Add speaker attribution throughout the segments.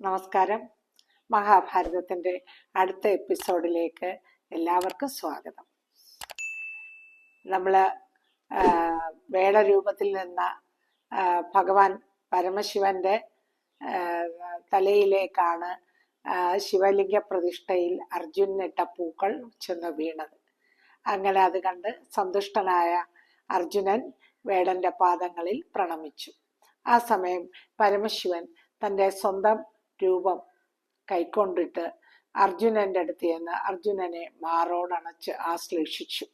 Speaker 1: നമസ്കാരം. മഹാഭാരതത്തിൻ്റെ അടുത്ത എപ്പിസോഡിലേക്ക് എല്ലാവർക്കും സ്വാഗതം. നമ്മൾ വേടരൂപത്തിൽ നിന്ന ഭഗവാൻ പരമശിവന്റെ തലയിലേക്കാണ് ശിവലിംഗ പ്രതിഷ്ഠയിൽ അർജുനനിട്ട പൂക്കൾ ചെന്ന് വീണത്. അങ്ങനെ അത് കണ്ട് സന്തുഷ്ടനായ അർജുനൻ വേടന്റെ പാദങ്ങളിൽ പ്രണമിച്ചു. ആ സമയം പരമശിവൻ തൻ്റെ സ്വന്തം രൂപം കൈക്കൊണ്ടിട്ട് അർജുനന്റെ അടുത്ത് ചെന്ന് അർജുനനെ മാറോടണച്ച് ആശ്ലേഷിച്ചു.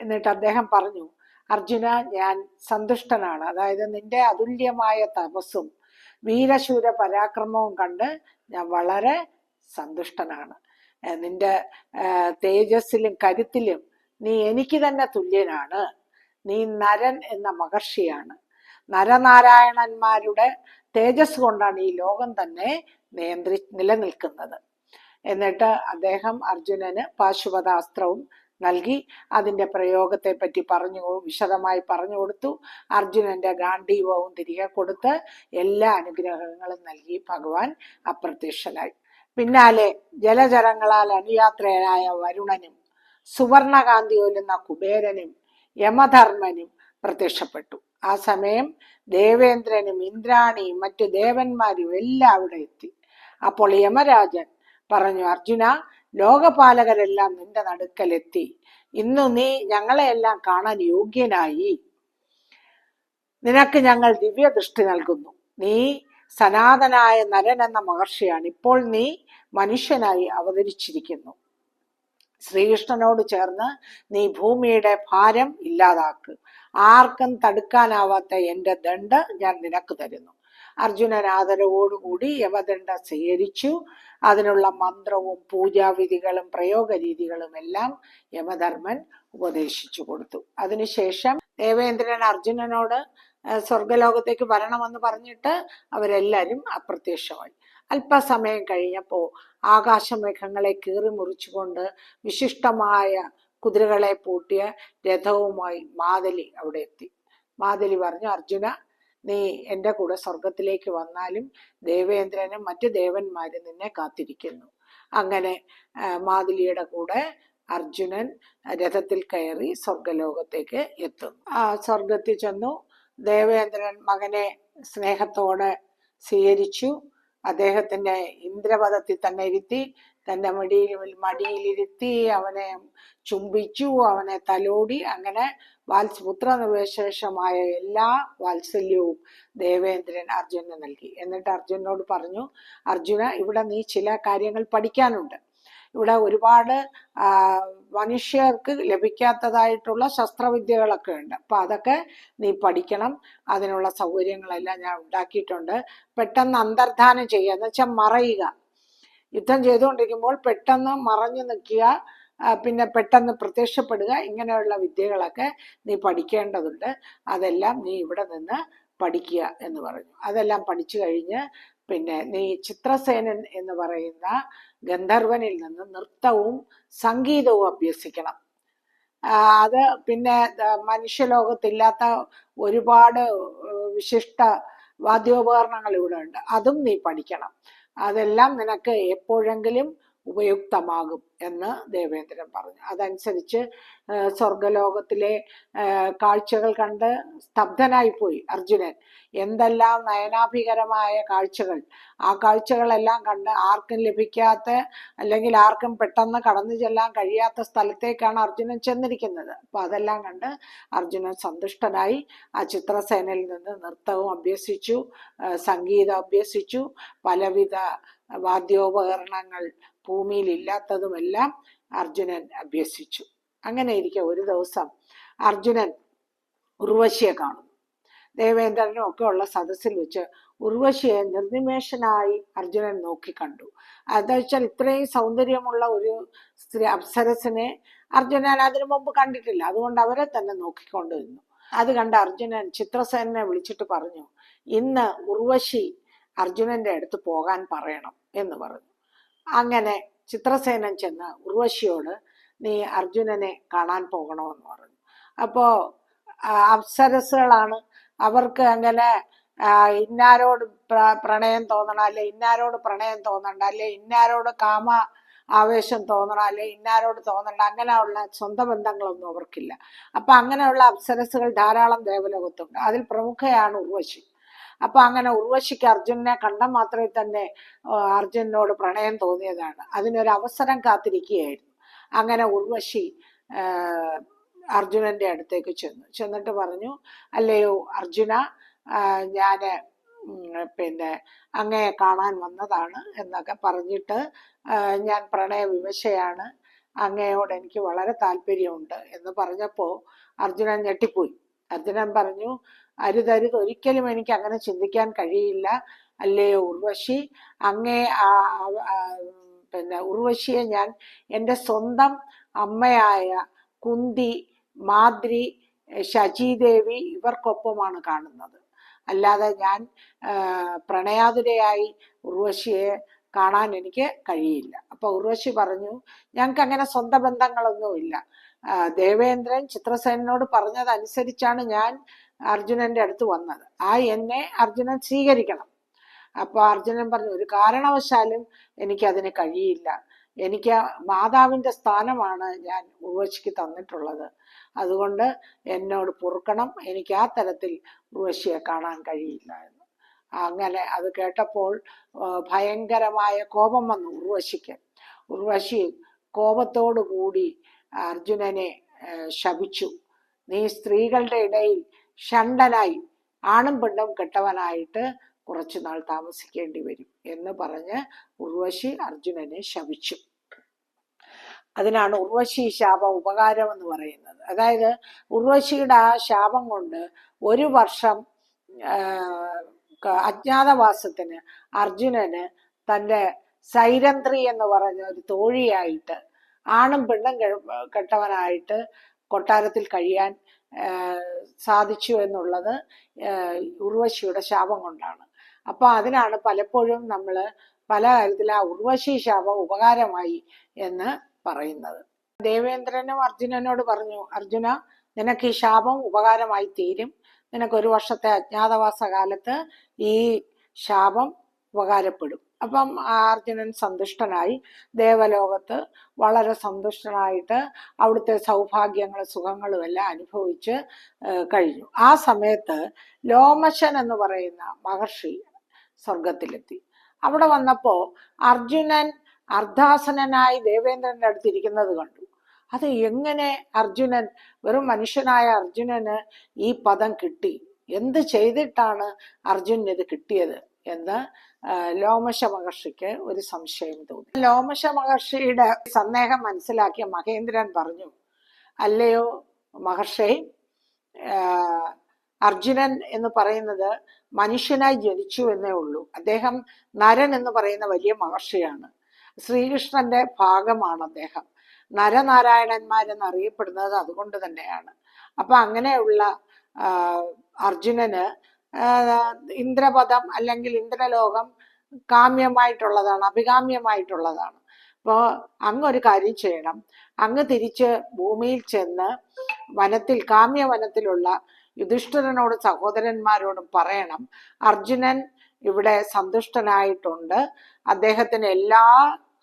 Speaker 1: എന്നിട്ട് അദ്ദേഹം പറഞ്ഞു, അർജുന, ഞാൻ സന്തുഷ്ടനാണ്. അതായത് നിന്റെ അതുല്യമായ തപസ്സും വീരശൂര പരാക്രമവും കണ്ട് ഞാൻ വളരെ സന്തുഷ്ടനാണ്. നിന്റെ തേജസ്സിലും കരുത്തിലും നീ എനിക്ക് തന്നെ തുല്യനാണ്. നീ നരൻ എന്ന മഹർഷിയാണ്. നരനാരായണന്മാരുടെ തേജസ് കൊണ്ടാണ് ഈ ലോകം തന്നെ നിലനിൽക്കുന്നത്. എന്നിട്ട് അദ്ദേഹം അർജുനന് പാശുപതാസ്ത്രവും നൽകി അതിൻ്റെ പ്രയോഗത്തെ പറ്റി വിശദമായി പറഞ്ഞു കൊടുത്തു. അർജുനന്റെ ഗാന്ധീവവും തിരികെ കൊടുത്ത് എല്ലാ അനുഗ്രഹങ്ങളും നൽകി ഭഗവാൻ അപ്രത്യക്ഷനായി. പിന്നാലെ ജലചരങ്ങളാൽ അനുയാത്രയായ വരുണനും സുവർണകാന്തി ഒല്ലുന്ന കുബേരനും യമധർമ്മനും പ്രത്യക്ഷപ്പെട്ടു. ആ സമയം ദേവേന്ദ്രനും ഇന്ദ്രാണിയും മറ്റു ദേവന്മാരും എല്ലാം അവിടെ എത്തി. അപ്പോൾ യമരാജൻ പറഞ്ഞു, അർജുന, ലോകപാലകരെല്ലാം നിന്റെ നടുക്കലെത്തി. ഇന്നു നീ ഞങ്ങളെയെല്ലാം കാണാൻ യോഗ്യനായി. നിനക്ക് ഞങ്ങൾ ദിവ്യദൃഷ്ടി നൽകുന്നു. നീ സനാതനായ നരൻ എന്ന മഹർഷിയാണ്. ഇപ്പോൾ നീ മനുഷ്യനായി അവതരിച്ചിരിക്കുന്നു. ശ്രീകൃഷ്ണനോട് ചേർന്ന് നീ ഭൂമിയുടെ ഭാരം ഇല്ലാതാക്ക്. ആർക്കും തടുക്കാനാവാത്ത എൻ്റെ ദണ്ഡ് ഞാൻ നിനക്ക് തരുന്നു. അർജുനൻ ആദരവോടുകൂടി യമദണ്ഡ സ്വീകരിച്ചു. അതിനുള്ള മന്ത്രവും പൂജാവിധികളും പ്രയോഗ രീതികളും എല്ലാം യമധർമ്മൻ ഉപദേശിച്ചു കൊടുത്തു. അതിനുശേഷം ദേവേന്ദ്രൻ അർജുനനോട് സ്വർഗലോകത്തേക്ക് വരണമെന്ന് പറഞ്ഞിട്ട് അവരെല്ലാവരും അപ്രത്യക്ഷമായി. അല്പസമയം കഴിഞ്ഞപ്പോൾ ആകാശമേഘങ്ങളെ കീറി മുറിച്ചുകൊണ്ട് വിശിഷ്ടമായ കുതിരകളെ പൂട്ടിയ രഥവുമായി മാതലി അവിടെ എത്തി. മാതലി പറഞ്ഞു, അർജുന, നീ എൻ്റെ കൂടെ സ്വർഗത്തിലേക്ക് വന്നാലും ദേവേന്ദ്രനും മറ്റു ദേവന്മാരും നിന്നെ കാത്തിരിക്കുന്നു. അങ്ങനെ മാതലിയുടെ കൂടെ അർജുനൻ രഥത്തിൽ കയറി സ്വർഗലോകത്തേക്ക് എത്തുന്നു. സ്വർഗത്തിൽ ചെന്നു. ദേവേന്ദ്രൻ മകനെ സ്നേഹത്തോടെ സ്വീകരിച്ചു. അദ്ദേഹത്തിന്റെ ഇന്ദ്രപദത്തിൽ തന്നെ ഇരുത്തി, തൻ്റെ മടിയിലിരുത്തി അവനെ ചുംബിച്ചു, അവനെ തലോടി. അങ്ങനെ പുത്രനിർവിശേഷമായ എല്ലാ വാത്സല്യവും ദേവേന്ദ്രൻ അർജുനന് നൽകി. എന്നിട്ട് അർജുനനോട് പറഞ്ഞു, അർജുന, ഇവിടെ നീ ചില കാര്യങ്ങൾ പഠിക്കാനുണ്ട്. ഇവിടെ ഒരുപാട് മനുഷ്യർക്ക് ലഭിക്കാത്തതായിട്ടുള്ള ശസ്ത്രവിദ്യകളൊക്കെ ഉണ്ട്. അപ്പൊ അതൊക്കെ നീ പഠിക്കണം. അതിനുള്ള സൗകര്യങ്ങളെല്ലാം ഞാൻ ഉണ്ടാക്കിയിട്ടുണ്ട്. പെട്ടെന്ന് അന്തർധാനം ചെയ്യുക എന്ന് വെച്ചാൽ മറയുക. യുദ്ധം ചെയ്തുകൊണ്ടിരിക്കുമ്പോൾ പെട്ടെന്ന് മറഞ്ഞു നിൽക്കുക, പിന്നെ പെട്ടെന്ന് പ്രത്യക്ഷപ്പെടുക. ഇങ്ങനെയുള്ള വിദ്യകളൊക്കെ നീ പഠിക്കേണ്ടതുണ്ട്. അതെല്ലാം നീ ഇവിടെ നിന്ന് പഠിക്കുക എന്ന് പറഞ്ഞു. അതെല്ലാം പഠിച്ചു കഴിഞ്ഞ് പിന്നെ നീ ചിത്രസേനൻ എന്ന് പറയുന്ന ഗന്ധർവനിൽ നിന്ന് നൃത്തവും സംഗീതവും അഭ്യസിക്കണം. അത് പിന്നെ മനുഷ്യലോകത്തില്ലാത്ത ഒരുപാട് വിശിഷ്ട വാദ്യോപകരണങ്ങൾ ഇവിടെ ഉണ്ട്. അതും നീ പഠിക്കണം. അതെല്ലാം നിനക്ക് എപ്പോഴെങ്കിലും ഉപയുക്തമാകും എന്ന് ദേവേന്ദ്രൻ പറഞ്ഞു. അതനുസരിച്ച് സ്വർഗലോകത്തിലെ കാഴ്ചകൾ കണ്ട് സ്തബ്ധനായിപ്പോയി അർജുനൻ. എന്തെല്ലാം നയനാഭികരമായ കാഴ്ചകൾ! ആ കാഴ്ചകളെല്ലാം കണ്ട് ആർക്കും ലഭിക്കാത്ത, അല്ലെങ്കിൽ ആർക്കും പെട്ടെന്ന് കടന്നു ചെല്ലാൻ കഴിയാത്ത സ്ഥലത്തേക്കാണ് അർജുനൻ ചെന്നിരിക്കുന്നത്. അപ്പൊ അതെല്ലാം കണ്ട് അർജുനൻ സന്തുഷ്ടനായി. ആ ചിത്രസേനയിൽ നിന്ന് നൃത്തവും അഭ്യസിച്ചു, സംഗീതം അഭ്യസിച്ചു, പലവിധ വാദ്യോപകരണങ്ങൾ ഭൂമിയിൽ ഇല്ലാത്തതുമെല്ലാം അർജുനൻ അഭ്യസിച്ചു. അങ്ങനെ ഇരിക്കെ ഒരു ദിവസം അർജുനൻ ഉർവശിയെ കാണുന്നു. ദേവേന്ദ്രനും ഒക്കെ ഉള്ള സദസ്സിൽ വെച്ച് ഉർവശിയെ നിർനിമേഷനായി അർജുനൻ നോക്കിക്കണ്ടു. അതെന്ന് വെച്ചാൽ ഇത്രയും സൗന്ദര്യമുള്ള ഒരു സ്ത്രീ അപ്സരസിനെ അർജുനൻ അതിനു മുമ്പ് കണ്ടിട്ടില്ല. അതുകൊണ്ട് അവരെ തന്നെ നോക്കിക്കൊണ്ടിരുന്നു. അത് കണ്ട് അർജുനൻ ചിത്രസേനനെ വിളിച്ചിട്ട് പറഞ്ഞു, ഇന്ന് ഉർവശി അർജുനന്റെ അടുത്ത് പോകാൻ പറയണം എന്ന് പറഞ്ഞു. അങ്ങനെ ചിത്രസേനൻ ചെന്ന് ഉർവശിയോട്, നീ അർജുനനെ കാണാൻ പോകണമെന്ന് പറഞ്ഞു. അപ്പോ അപ്സരസുകളാണ്, അവർക്ക് അങ്ങനെ ഇന്നാരോട് പ്രണയം തോന്നണം, അല്ലെ ഇന്നാരോട് പ്രണയം തോന്നണ്ട, അല്ലെ ഇന്നാരോട് കാമ ആവേശം തോന്നണം, അല്ലെ ഇന്നാരോട് തോന്നണ്ട, അങ്ങനെയുള്ള സ്വന്തം ബന്ധങ്ങളൊന്നും അവർക്കില്ല. അപ്പൊ അങ്ങനെയുള്ള അപ്സരസുകൾ ധാരാളം ദേവലോകത്തുണ്ട്. അതിൽ പ്രമുഖയാണ് ഉർവശി. അപ്പൊ അങ്ങനെ ഉർവശിക്ക് അർജുനനെ കണ്ട മാത്രമേ തന്നെ അർജുനനോട് പ്രണയം തോന്നിയതാണ്. അതിനൊരു അവസരം കാത്തിരിക്കുകയായിരുന്നു. അങ്ങനെ ഉർവശി അർജുനന്റെ അടുത്തേക്ക് ചെന്നിട്ട് പറഞ്ഞു, അല്ലയോ അർജുന, ഞാന് പിന്നെ അങ്ങയെ കാണാൻ വന്നതാണ് എന്നൊക്കെ പറഞ്ഞിട്ട്, ഞാൻ പ്രണയവിവശയാണ്, അങ്ങയോട് എനിക്ക് വളരെ താല്പര്യമുണ്ട് എന്ന് പറഞ്ഞപ്പോൾ അർജുനൻ ഞെട്ടിപ്പോയി. അർജുനൻ പറഞ്ഞു, അരുതരുത്, ഒരിക്കലും എനിക്ക് അങ്ങനെ ചിന്തിക്കാൻ കഴിയില്ല. അല്ലയോ ഉർവശി, അങ്ങേ ഉർവശിയെ ഞാൻ എൻ്റെ സ്വന്തം അമ്മയായ കുന്തി, മാദ്രി, ശചീദേവി ഇവർക്കൊപ്പമാണ് കാണുന്നത്. അല്ലാതെ ഞാൻ പ്രണയാതുരയായി ഉർവശിയെ കാണാൻ എനിക്ക് കഴിയില്ല. അപ്പൊ ഉർവശി പറഞ്ഞു, ഞങ്ങൾക്ക് അങ്ങനെ സ്വന്തം ബന്ധങ്ങളൊന്നുമില്ല. ദേവേന്ദ്രൻ ചിത്രസേനോട് പറഞ്ഞതനുസരിച്ചാണ് ഞാൻ അർജുനന്റെ അടുത്ത് വന്നത്. എന്നെ അർജുനൻ സ്വീകരിക്കണം. അപ്പൊ അർജുനൻ പറഞ്ഞു, ഒരു കാരണവശാലും എനിക്കതിന് കഴിയില്ല. എനിക്ക് മാതാവിന്റെ സ്ഥാനമാണ് ഞാൻ ഉർവശിക്ക് തന്നിട്ടുള്ളത്. അതുകൊണ്ട് എന്നോട് പൊറുക്കണം, എനിക്ക് ആ തരത്തിൽ ഉർവശിയെ കാണാൻ കഴിയില്ല എന്ന്. അങ്ങനെ അത് കേട്ടപ്പോൾ ഭയങ്കരമായ കോപം വന്നു ഉർവശിക്ക്. ഉർവശി കോപത്തോടു കൂടി അർജുനനെ ശപിച്ചു. നീ സ്ത്രീകളുടെ ഇടയിൽ ഷണ്ടനായി, ആണും പെണ്ണും കെട്ടവനായിട്ട് കുറച്ചു നാൾ താമസിക്കേണ്ടി വരും എന്ന് പറഞ്ഞ് ഉർവശി അർജുനനെ ശപിച്ചു. അതിനാണ് ഉർവശി ശാപ ഉപകാരം എന്ന് പറയുന്നത്. അതായത് ഉർവശിയുടെ ആ ശാപം കൊണ്ട് 1 വർഷം അജ്ഞാതവാസത്തിന് അർജുനന് തൻ്റെ സൈരന്ധ്രി എന്ന് പറഞ്ഞ ഒരു തോഴിയായിട്ട്, ആണും പെണ്ണും കെട്ടവനായിട്ട് കൊട്ടാരത്തിൽ കഴിയാൻ സാധിച്ചു എന്നുള്ളത് ഉർവശിയുടെ ശാപം കൊണ്ടാണ്. അപ്പൊ അതിനാണ് പലപ്പോഴും നമ്മൾ പല കാര്യത്തിൽ ആ ഉർവശി ശാപം ഉപകാരമായി എന്ന് പറയുന്നത്. ദേവേന്ദ്രനും അർജുനനോട് പറഞ്ഞു, അർജുന, നിനക്ക് ഈ ശാപം ഉപകാരമായി തീരും. നിനക്ക് 1 വർഷത്തെ അജ്ഞാതവാസ കാലത്ത് ഈ ശാപം ഉപകാരപ്പെടും. അപ്പം അർജുനൻ സന്തുഷ്ടനായി ദേവലോകത്ത് വളരെ സന്തുഷ്ടനായിട്ട് അവിടുത്തെ സൗഭാഗ്യങ്ങളും സുഖങ്ങളും എല്ലാം അനുഭവിച്ച് കഴിഞ്ഞു. ആ സമയത്ത് ലോമശൻ എന്ന് പറയുന്ന മഹർഷി സ്വർഗത്തിലെത്തി. അവിടെ വന്നപ്പോ അർജുനൻ അർദ്ധാസനായി ദേവേന്ദ്രന്റെ അടുത്തിരിക്കുന്നത് കണ്ടു. അത് എങ്ങനെ അർജുനൻ, വെറും മനുഷ്യനായ അർജുനന് ഈ പദം കിട്ടി? എന്ത് ചെയ്തിട്ടാണ് അർജുനന് ഇത് കിട്ടിയത് എന്ന് ലോമശ മഹർഷിക്ക് ഒരു സംശയം തോന്നി. ലോമശ മഹർഷിയുടെ സന്ദേഹം മനസ്സിലാക്കിയ മഹേന്ദ്രൻ പറഞ്ഞു, അല്ലയോ മഹർഷി, അർജുനൻ എന്ന് പറയുന്നത് മനുഷ്യനായി ജനിച്ചു എന്നേ ഉള്ളൂ. അദ്ദേഹം നരൻ എന്ന് പറയുന്ന വലിയ മഹർഷിയാണ്. ശ്രീകൃഷ്ണന്റെ ഭാഗമാണ് അദ്ദേഹം. നരനാരായണന്മാരെന്നറിയപ്പെടുന്നത് അതുകൊണ്ട് തന്നെയാണ്. അപ്പൊ അങ്ങനെയുള്ള അർജുനന് ഇന്ദ്രപദം അല്ലെങ്കിൽ ഇന്ദ്രലോകം കാമ്യമായിട്ടുള്ളതാണ്, അഭികാമ്യമായിട്ടുള്ളതാണ്. അപ്പോൾ അങ്ങൊരു കാര്യം ചെയ്യണം, അങ്ങ് തിരിച്ച് ഭൂമിയിൽ ചെന്ന് വനത്തിൽ, കാമ്യവനത്തിലുള്ള യുധിഷ്ഠിരനോട് സഹോദരന്മാരോടും പറയണം, അർജുനൻ ഇവിടെ സന്തുഷ്ടനായിട്ടുണ്ട്, അദ്ദേഹത്തിന് എല്ലാ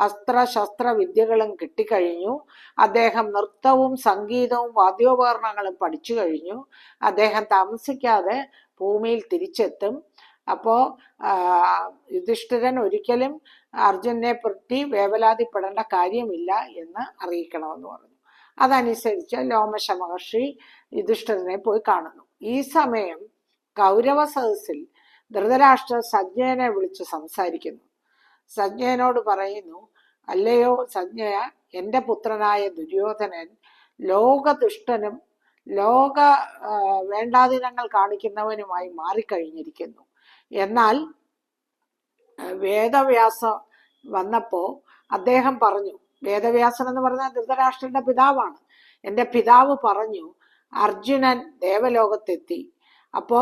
Speaker 1: അസ്ത്രശസ്ത്ര വിദ്യകളും കിട്ടിക്കഴിഞ്ഞു, അദ്ദേഹം നൃത്തവും സംഗീതവും വാദ്യോപകരണങ്ങളും പഠിച്ചു കഴിഞ്ഞു, അദ്ദേഹം താമസിക്കാതെ ഭൂമിയിൽ തിരിച്ചെത്തും. അപ്പോ യുധിഷ്ഠിരൻ ഒരിക്കലും അർജുനനെ പറ്റി വേവലാതിപ്പെടേണ്ട കാര്യമില്ല എന്ന് അറിയിക്കണമെന്ന് പറഞ്ഞു. അതനുസരിച്ച് ലോമശ മഹർഷി യുധിഷ്ഠിരനെ പോയി കാണുന്നു. ഈ സമയം കൗരവ സദസ്സിൽ ധൃതരാഷ്ട്ര സഞ്ജയനെ വിളിച്ച് സംസാരിക്കുന്നു. സഞ്ജയനോട് പറയുന്നു, അല്ലയോ സഞ്ജയ, എൻ്റെ പുത്രനായ ദുര്യോധനൻ ലോകദുഷ്ടനും ലോക വേണ്ടാദിനങ്ങൾ കാണിക്കുന്നവനുമായി മാറിക്കഴിഞ്ഞിരിക്കുന്നു. എന്നാൽ വേദവ്യാസം വന്നപ്പോ അദ്ദേഹം പറഞ്ഞു, വേദവ്യാസൻ എന്ന് പറഞ്ഞാൽ ധൃതരാഷ്ട്രന്റെ പിതാവാണ്, എൻ്റെ പിതാവ് പറഞ്ഞു അർജുനൻ ദേവലോകത്തെത്തി. അപ്പോ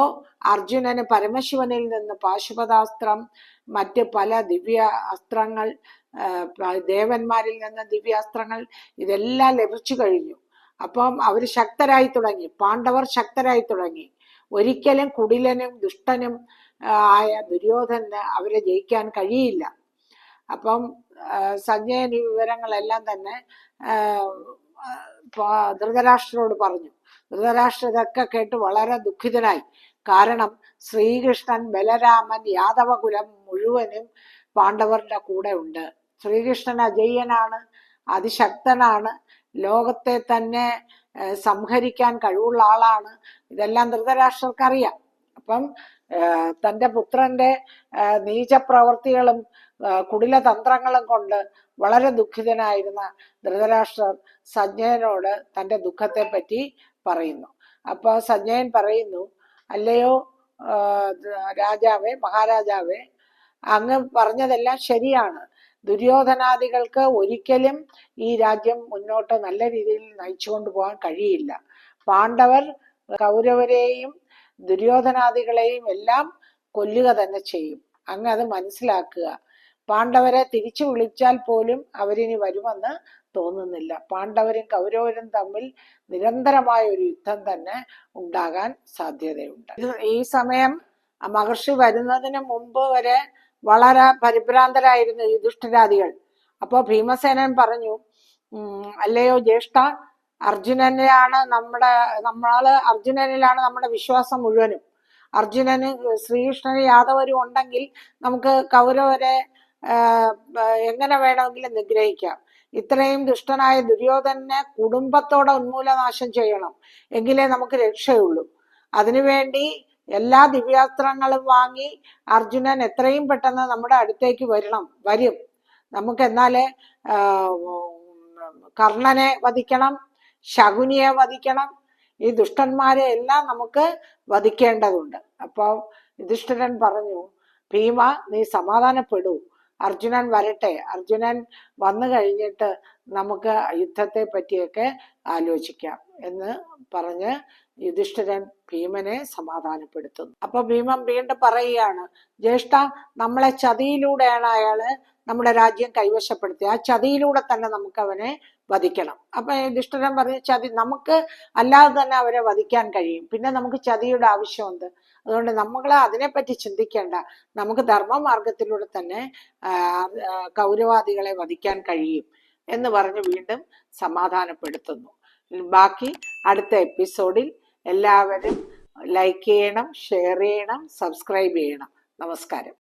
Speaker 1: അർജുനന് പരമശിവനിൽ നിന്ന് പാശുപതാസ്ത്രം, മറ്റ് പല ദിവ്യ അസ്ത്രങ്ങൾ, ദേവന്മാരിൽ നിന്ന് ദിവ്യാസ്ത്രങ്ങൾ, ഇതെല്ലാം ലഭിച്ചു കഴിഞ്ഞു. അപ്പം അവർ ശക്തരായി തുടങ്ങി, പാണ്ഡവർ ശക്തരായി തുടങ്ങി. ഒരിക്കലും കുടിലനും ദുഷ്ടനും ആയ ദുര്യോധനന് അവരെ ജയിക്കാൻ കഴിയില്ല. അപ്പം സഞ്ജയൻ ഈ വിവരങ്ങളെല്ലാം തന്നെ ധൃതരാഷ്ട്രരോട് പറഞ്ഞു. ധൃതരാഷ്ട്ര ഇതൊക്കെ കേട്ട് വളരെ ദുഃഖിതനായി. കാരണം ശ്രീകൃഷ്ണൻ, ബലരാമൻ, യാദവകുലം മുഴുവനും പാണ്ഡവരുടെ കൂടെ ഉണ്ട്. ശ്രീകൃഷ്ണൻ അജയ്യനാണ്, അതിശക്തനാണ്, ലോകത്തെ തന്നെ സംഹരിക്കാൻ കഴിവുള്ള ആളാണ്. ഇതെല്ലാം ധൃതരാഷ്ട്രർക്കറിയാം. അപ്പം തൻ്റെ പുത്രന്റെ നീചപ്രവൃത്തികളും കുടിലതന്ത്രങ്ങളും കൊണ്ട് വളരെ ദുഃഖിതനായിരുന്ന ധൃതരാഷ്ട്രർ സഞ്ജയനോട് തൻ്റെ ദുഃഖത്തെ പറ്റി പറയുന്നു. അപ്പോൾ സഞ്ജയൻ പറയുന്നു, അല്ലയോ രാജാവേ, മഹാരാജാവേ, അങ്ങ് പറഞ്ഞതെല്ലാം ശരിയാണ്. ദുര്യോധനാദികൾക്ക് ഒരിക്കലും ഈ രാജ്യം മുന്നോട്ട് നല്ല രീതിയിൽ നയിച്ചുകൊണ്ട് പോകാൻ കഴിയില്ല. പാണ്ഡവർ കൗരവരെയും ദുര്യോധനാദികളെയും എല്ലാം കൊല്ലുക തന്നെ ചെയ്യും. അങ്ങ് അത് മനസ്സിലാക്കുക. പാണ്ഡവരെ തിരിച്ചു വിളിച്ചാൽ പോലും അവരിനി വരുമെന്ന് തോന്നുന്നില്ല. പാണ്ഡവരും കൗരവരും തമ്മിൽ നിരന്തരമായ ഒരു യുദ്ധം തന്നെ ഉണ്ടാകാൻ സാധ്യതയുണ്ട്. ഈ സമയം മഹർഷി വരുന്നതിന് മുമ്പ് വരെ വളരെ പരിഭ്രാന്തരായിരുന്നു യുധിഷ്ഠിരാദികൾ. അപ്പോൾ ഭീമസേനൻ പറഞ്ഞു, അല്ലയോ ജ്യേഷ്ഠ, അർജുനനിലാണ് നമ്മുടെ വിശ്വാസം മുഴുവനും. അർജുനന്, ശ്രീകൃഷ്ണന്, യാദവരും ഉണ്ടെങ്കിൽ നമുക്ക് കൗരവരെ എങ്ങനെ വേണമെങ്കിലും നിഗ്രഹിക്കാം. ഇത്രയും ദുഷ്ടനായ ദുര്യോധനെ കുടുംബത്തോടെ ഉന്മൂലനാശം ചെയ്യണം, എങ്കിലേ നമുക്ക് രക്ഷയുള്ളൂ. അതിനുവേണ്ടി എല്ലാ ദിവ്യാസ്ത്രങ്ങളും വാങ്ങി അർജുനൻ എത്രയും പെട്ടെന്ന് നമ്മുടെ അടുത്തേക്ക് വരും. നമുക്ക് എന്നാലേ കർണനെ വധിക്കണം, ശകുനിയെ വധിക്കണം, ഈ ദുഷ്ടന്മാരെ എല്ലാം നമുക്ക് വധിക്കേണ്ടതുണ്ട്. അപ്പോൾ യുധിഷ്ഠിരൻ പറഞ്ഞു, ഭീമ, നീ സമാധാനപ്പെടൂ, അർജുനൻ വരട്ടെ. അർജുനൻ വന്നു കഴിഞ്ഞിട്ട് നമുക്ക് യുദ്ധത്തെ പറ്റിയൊക്കെ ആലോചിക്കാം എന്ന് പറഞ്ഞ് യുധിഷ്ഠിരൻ ഭീമനെ സമാധാനപ്പെടുത്തുന്നു. അപ്പൊ ഭീമൻ വീണ്ടും പറയുകയാണ്, ജ്യേഷ്ഠ, നമ്മളെ ചതിയിലൂടെയാണ് അയാള് നമ്മുടെ രാജ്യം കൈവശപ്പെടുത്തി. ആ ചതിയിലൂടെ തന്നെ നമുക്ക് അവനെ വധിക്കണം. അപ്പൊ യുധിഷ്ഠിരൻ പറഞ്ഞ, ചതി നമുക്ക് അല്ലാതെ തന്നെ അവരെ വധിക്കാൻ കഴിയും, പിന്നെ നമുക്ക് ചതിയുടെ ആവശ്യമുണ്ട്. അതുകൊണ്ട് നമ്മൾ അതിനെപ്പറ്റി ചിന്തിക്കേണ്ട, നമുക്ക് ധർമ്മമാർഗത്തിലൂടെ തന്നെ കൗരവാദികളെ വധിക്കാൻ കഴിയും എന്ന് പറഞ്ഞ് വീണ്ടും സമാധാനപ്പെടുത്തുന്നു. ബാക്കി അടുത്ത എപ്പിസോഡിൽ എല്ലാവരും ലൈക്ക് ചെയ്യണം, ഷെയർ ചെയ്യണം, സബ്സ്ക്രൈബ് ചെയ്യണം. നമസ്കാരം.